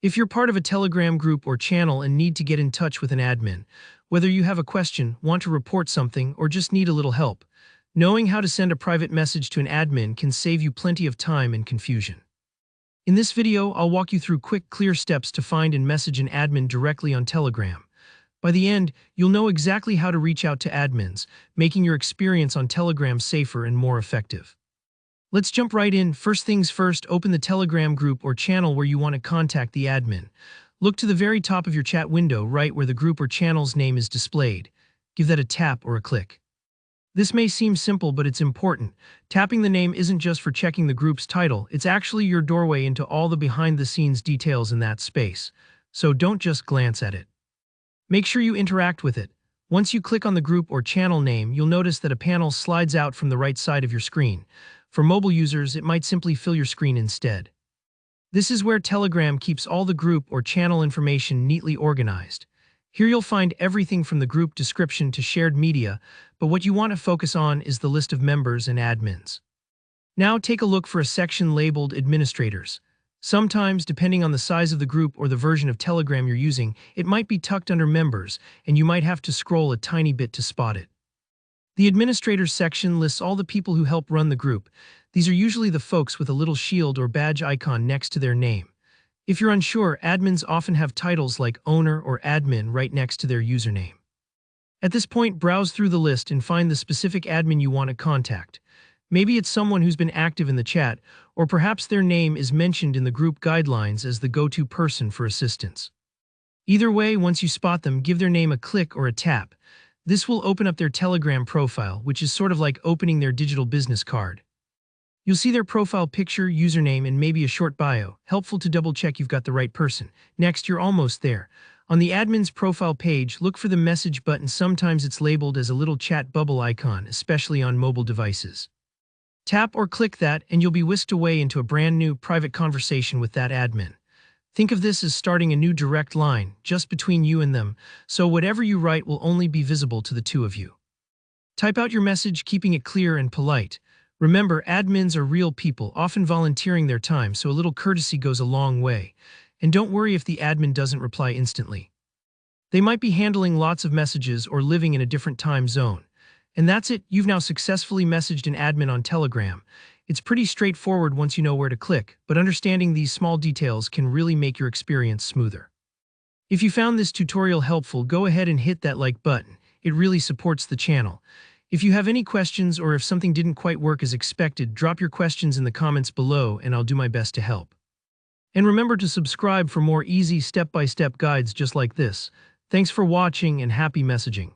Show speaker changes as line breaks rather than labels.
If you're part of a Telegram group or channel and need to get in touch with an admin, whether you have a question, want to report something, or just need a little help, knowing how to send a private message to an admin can save you plenty of time and confusion. In this video, I'll walk you through quick, clear steps to find and message an admin directly on Telegram. By the end, you'll know exactly how to reach out to admins, making your experience on Telegram safer and more effective. Let's jump right in. First things first, open the Telegram group or channel where you want to contact the admin. Look to the very top of your chat window, right where the group or channel's name is displayed. Give that a tap or a click. This may seem simple, but it's important. Tapping the name isn't just for checking the group's title, it's actually your doorway into all the behind-the-scenes details in that space. So don't just glance at it. Make sure you interact with it. Once you click on the group or channel name, you'll notice that a panel slides out from the right side of your screen. For mobile users, it might simply fill your screen instead. This is where Telegram keeps all the group or channel information neatly organized. Here you'll find everything from the group description to shared media, but what you want to focus on is the list of members and admins. Now take a look for a section labeled Administrators. Sometimes, depending on the size of the group or the version of Telegram you're using, it might be tucked under Members, and you might have to scroll a tiny bit to spot it. The Administrators section lists all the people who help run the group. These are usually the folks with a little shield or badge icon next to their name. If you're unsure, admins often have titles like owner or admin right next to their username. At this point, browse through the list and find the specific admin you want to contact. Maybe it's someone who's been active in the chat, or perhaps their name is mentioned in the group guidelines as the go-to person for assistance. Either way, once you spot them, give their name a click or a tap. This will open up their Telegram profile, which is sort of like opening their digital business card. You'll see their profile picture, username, and maybe a short bio, helpful to double-check you've got the right person. Next, you're almost there. On the admin's profile page, look for the message button. Sometimes it's labeled as a little chat bubble icon, especially on mobile devices. Tap or click that, and you'll be whisked away into a brand new private conversation with that admin. Think of this as starting a new direct line, just between you and them, so whatever you write will only be visible to the two of you. Type out your message, keeping it clear and polite. Remember, admins are real people, often volunteering their time, so a little courtesy goes a long way. And don't worry if the admin doesn't reply instantly. They might be handling lots of messages or living in a different time zone. And that's it, you've now successfully messaged an admin on Telegram. It's pretty straightforward once you know where to click, but understanding these small details can really make your experience smoother. If you found this tutorial helpful, go ahead and hit that like button. It really supports the channel. If you have any questions or if something didn't quite work as expected, drop your questions in the comments below and I'll do my best to help. And remember to subscribe for more easy step-by-step guides just like this. Thanks for watching and happy messaging.